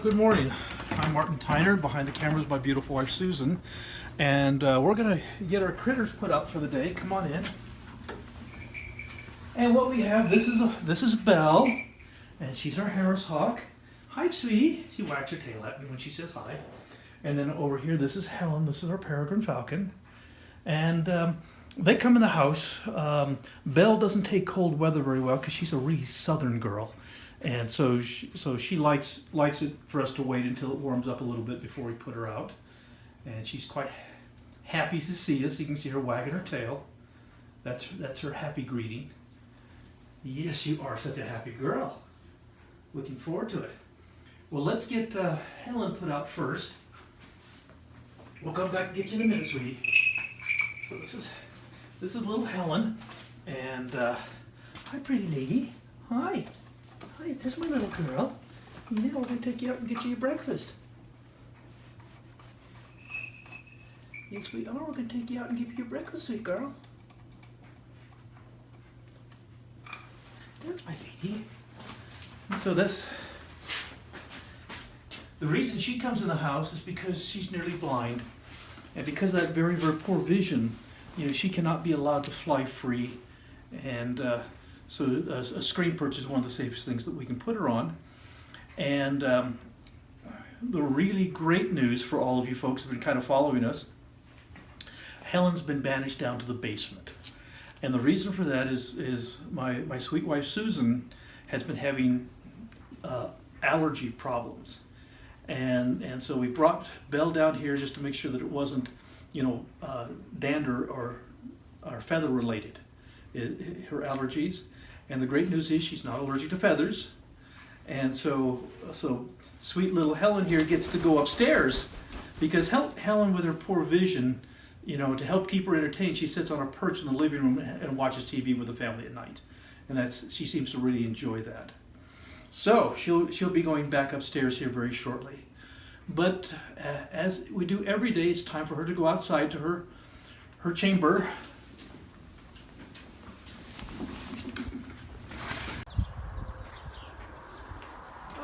Good morning. I'm Martin Tyner. Behind the camera is my beautiful wife Susan, and we're gonna get our critters put out for the day. Come on in. And what we have, this is Belle, and she's our Harris Hawk. Hi, sweetie. She wags her tail at me when she says hi. And then over here, this is Helen. This is our peregrine falcon, and they come in the house. Belle doesn't take cold weather very well because she's a really southern girl. And so she likes it for us to wait until it warms up a little bit before we put her out. And she's quite happy to see us. You can see her wagging her tail. That's her happy greeting. Yes, you are such a happy girl. Looking forward to it. Well, let's get Helen put out first. We'll come back and get you in a minute, sweetie. So this is little Helen. And hi, pretty lady. Hi. Hi, there's my little girl. Yeah, we're going to take you out and get you your breakfast. Yes, we are. We're going to take you out and give you your breakfast, sweet girl. That's my lady. And so the reason she comes in the house is because she's nearly blind. And because of that very, very poor vision, she cannot be allowed to fly free. And so a screen perch is one of the safest things that we can put her on. And the really great news for all of you folks who have been kind of following us, Helen's been banished down to the basement. And the reason for that is my sweet wife Susan has been having allergy problems. And so we brought Belle down here just to make sure that it wasn't, dander or feather related, her allergies. And the great news is she's not allergic to feathers. And so sweet little Helen here gets to go upstairs because Helen, with her poor vision, to help keep her entertained, she sits on a perch in the living room and watches TV with the family at night. And she seems to really enjoy that. So she'll be going back upstairs here very shortly. But as we do every day, it's time for her to go outside to her chamber.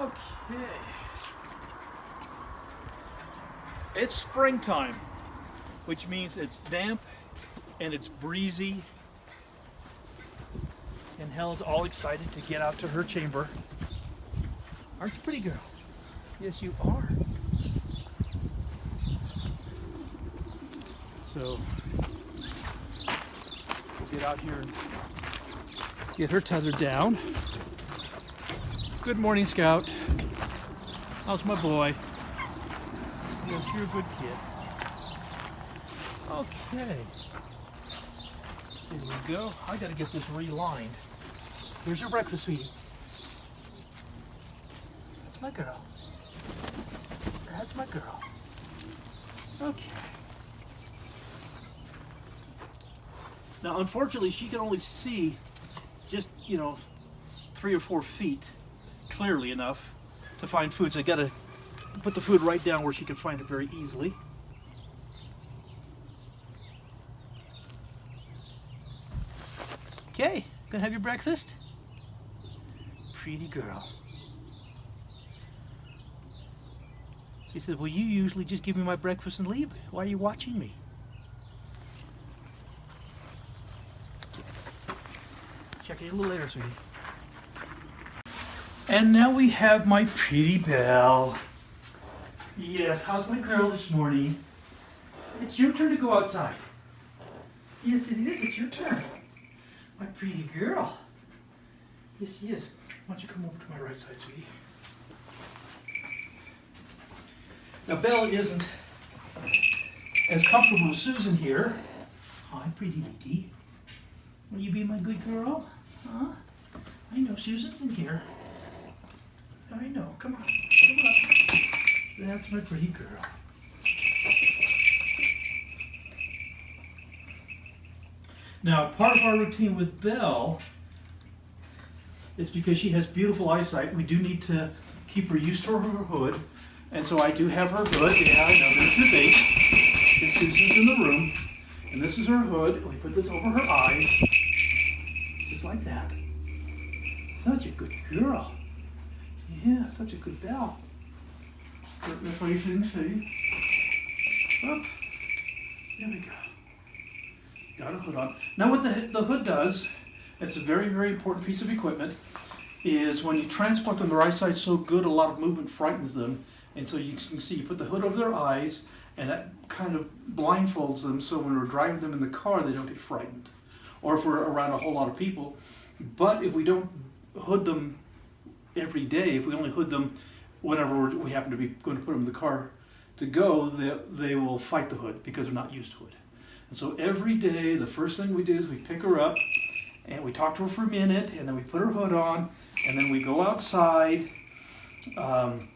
Okay. It's springtime, which means it's damp and it's breezy. And Helen's all excited to get out to her chamber. Aren't you pretty girl? Yes, you are. So we'll get out here and get her tethered down. Good morning, Scout. How's my boy? Yes, you're a good kid. Okay. Here we go. I gotta get this relined. Here's your breakfast, sweetie. That's my girl. That's my girl. Okay. Now, unfortunately, she can only see just, 3 or 4 feet clearly enough to find food. So I gotta put the food right down where she can find it very easily. Okay, gonna have your breakfast? Pretty girl. She said, well, you usually just give me my breakfast and leave. Why are you watching me? Check it a little later, sweetie. And now we have my pretty Belle. Yes, how's my girl this morning? It's your turn to go outside. Yes, it is. It's your turn. My pretty girl. Yes, yes. Why don't you come over to my right side, sweetie? Now, Belle isn't as comfortable as Susan here. Hi, pretty lady. Will you be my good girl? Huh? I know Susan's in here. I know. Come on. Come on. That's my pretty girl. Now, part of our routine with Belle is because she has beautiful eyesight, we do need to keep her used to her hood. And so I do have her hood. Yeah, I know. There's your base. And Susan's in the room. And this is her hood. We put this over her eyes. Just like that. Such a good girl. Yeah, such a good Belle. This way you can see. Up. There we go. Got a hood on. Now what the hood does, it's a very, very important piece of equipment, is when you transport them, their eyesight's so good, a lot of movement frightens them. And so you can see, you put the hood over their eyes, and that kind of blindfolds them, so when we're driving them in the car, they don't get frightened. Or if we're around a whole lot of people. But if we don't hood them every day, if we only hood them whenever we happen to be going to put them in the car to go, they will fight the hood because they're not used to it. And so every day, the first thing we do is we pick her up, and we talk to her for a minute, and then we put her hood on, and then we go outside, and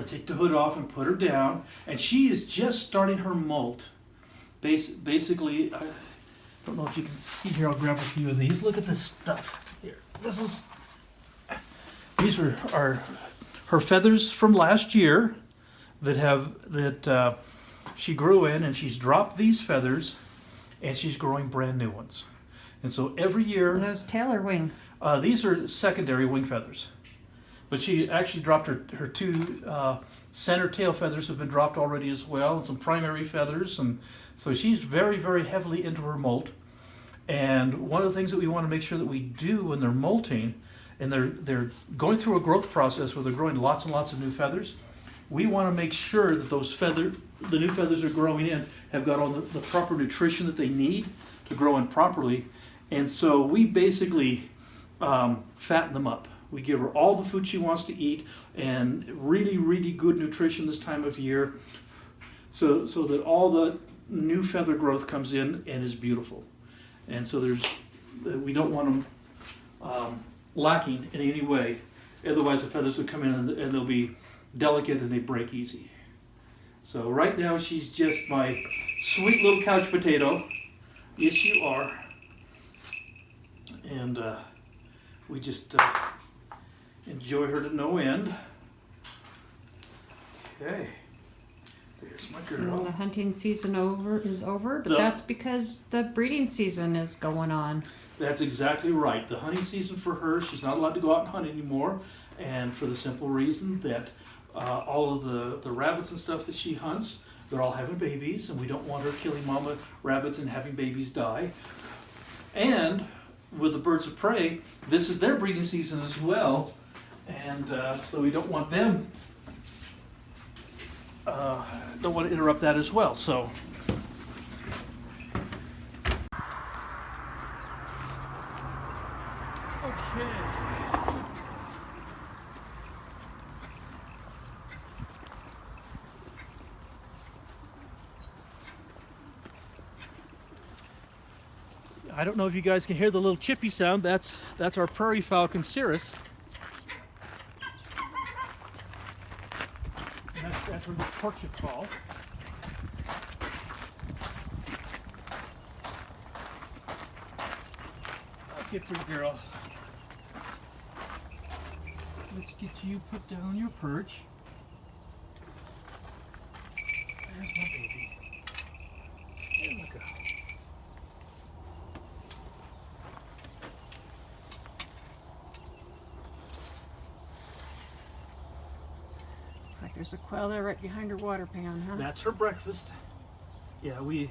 take the hood off and put her down. And she is just starting her molt. Basically, I don't know if you can see here, I'll grab a few of these. Look at this stuff here. These are her feathers from last year that she grew in, and she's dropped these feathers, and she's growing brand new ones. And so every year... Are those tail or wing? These are secondary wing feathers. But she actually dropped her two center tail feathers have been dropped already as well, and some primary feathers. And so she's very, very heavily into her molt. And one of the things that we want to make sure that we do when they're molting, and they're going through a growth process where they're growing lots and lots of new feathers, we want to make sure that the new feathers are growing in, have got all the proper nutrition that they need to grow in properly. And so we basically fatten them up. We give her all the food she wants to eat, and really, really good nutrition this time of year, so that all the new feather growth comes in and is beautiful. And so we don't want them lacking in any way. Otherwise the feathers will come in and they'll be delicate and they break easy. So right now she's just my sweet little couch potato. Yes, you are. And we just enjoy her to no end. Okay, there's my girl. Well, the hunting season is over, but that's because the breeding season is going on. That's exactly right. The hunting season for her, she's not allowed to go out and hunt anymore, and for the simple reason that all of the rabbits and stuff that she hunts, they're all having babies, and we don't want her killing mama rabbits and having babies die. And with the birds of prey, this is their breeding season as well, and so we don't want them, don't want to interrupt that as well. So okay. I don't know if you guys can hear the little chippy sound. That's our prairie falcon, Cirrus. And that's where the torch should fall. Okay, pretty girl. Let's get you put down on your perch. There's my baby. There we go. Like there's a quail there right behind her water pan, huh? That's her breakfast. Yeah, like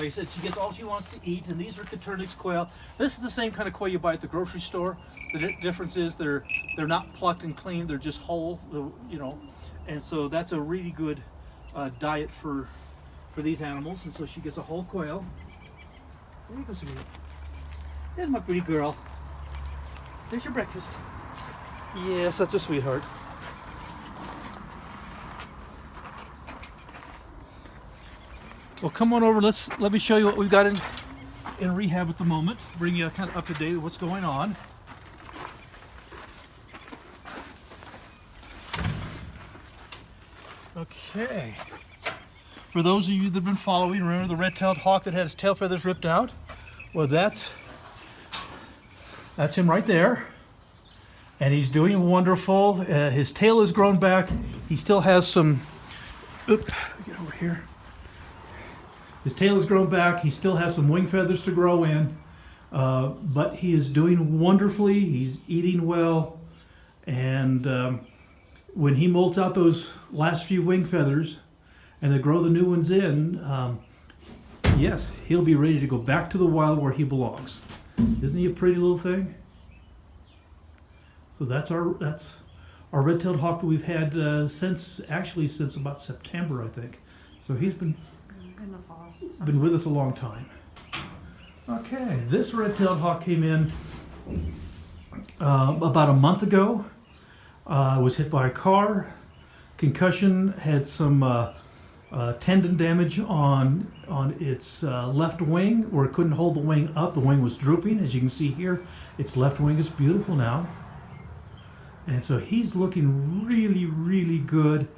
I said, she gets all she wants to eat, and these are Coturnix quail. This is the same kind of quail you buy at the grocery store. The difference is they're not plucked and cleaned; they're just whole, you know. And so that's a really good diet for these animals. And so she gets a whole quail. There you go, sweetie. There's my pretty girl. There's your breakfast. Yes, that's a sweetheart. Well, come on over. Let me show you what we've got in rehab at the moment. Bring you kind of up to date with what's going on. Okay. For those of you that have been following, remember the red-tailed hawk that had his tail feathers ripped out? Well, that's him right there. And he's doing wonderful. His tail has grown back. He still has some, get over here. His tail has grown back. He still has some wing feathers to grow in. But he is doing wonderfully. He's eating well. And when he molts out those last few wing feathers and they grow the new ones in, yes, he'll be ready to go back to the wild where he belongs. Isn't he a pretty little thing? So that's our red-tailed hawk that we've had since about September, I think. So he's been with us a long time. Okay, this red-tailed hawk came in about a month ago. Was hit by a car, concussion, had some tendon damage on its left wing where it couldn't hold the wing up. The wing was drooping, as you can see here. Its left wing is beautiful now. And so he's looking really, really good.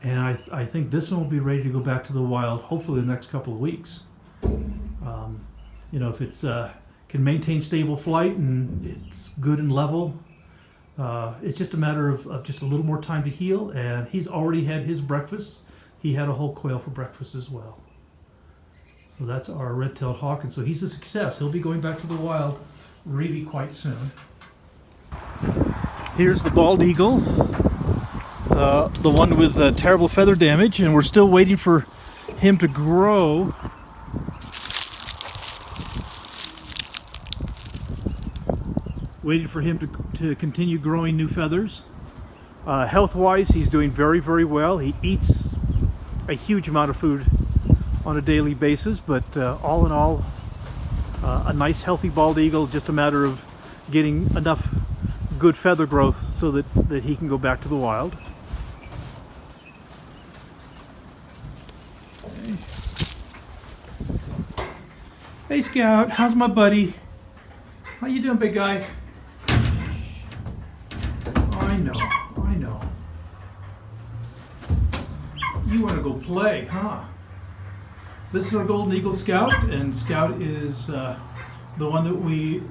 And I think this one will be ready to go back to the wild, hopefully the next couple of weeks. You know, if it's can maintain stable flight and it's good and level, it's just a matter of just a little more time to heal. And he's already had his breakfast. He had a whole quail for breakfast as well. So that's our red-tailed hawk, and so he's a success. He'll be going back to the wild really quite soon. Here's the bald eagle, the one with terrible feather damage, and we're still waiting for him to grow. Waiting for him to continue growing new feathers. Health-wise, he's doing very, very well. He eats a huge amount of food on a daily basis, but all in all, a nice healthy bald eagle. Just a matter of getting enough good feather growth so that he can go back to the wild. Hey Scout, how's my buddy? How you doing, big guy? I know. You want to go play, huh? This is our golden eagle Scout, and Scout is the one that we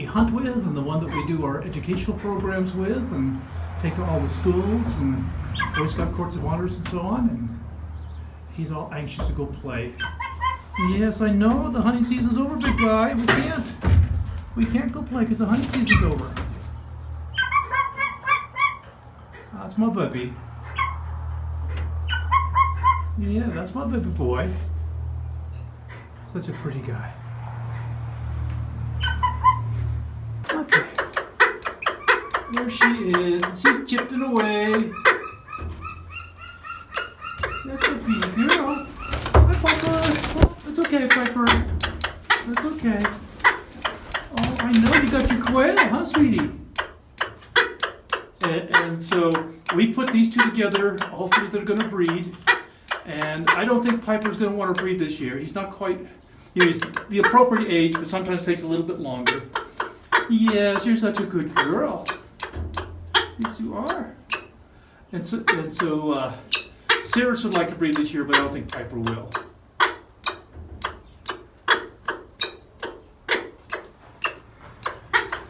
hunt with, and the one that we do our educational programs with, and take to all the schools and Boy Scout courts of honors and so on. And he's all anxious to go play. Yes, I know the hunting season's over, big guy. We can't go play because the hunting season's over. That's my puppy. Yeah, that's my baby boy. Such a pretty guy. Okay. There she is. She's chipping away. That's a pretty girl. Hi, Piper. Oh, it's okay, Piper. That's okay. Oh, I know you got your quail, huh, sweetie? And so we put these two together. Hopefully they're going to breed. And I don't think Piper's going to want to breed this year. He's not quite, he's the appropriate age, but sometimes takes a little bit longer. Yes, you're such a good girl. Yes, you are. And so Cirrus would like to breed this year, but I don't think Piper will.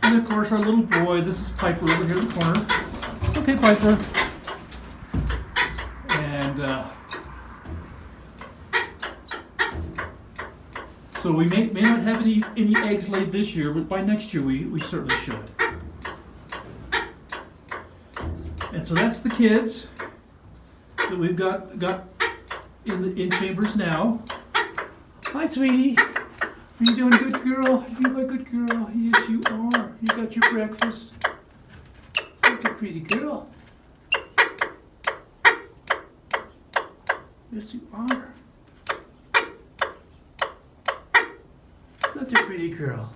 And of course, our little boy, this is Piper over here in the corner. Okay, Piper. And so we may not have any eggs laid this year, but by next year we certainly should. And so that's the kids that we've got in chambers now. Hi, sweetie. Are you doing good, girl? You a good girl? Yes, you are. You got your breakfast. Such a pretty girl. Yes, you are. Such a pretty girl.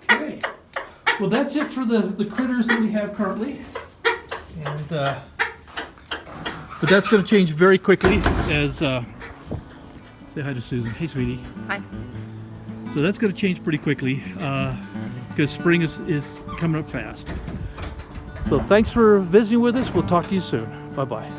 Okay. Well, that's it for the critters that we have currently. And but that's going to change very quickly as say hi to Susan. Hey, sweetie. Hi. So that's going to change pretty quickly because spring is coming up fast. So thanks for visiting with us. We'll talk to you soon. Bye-bye.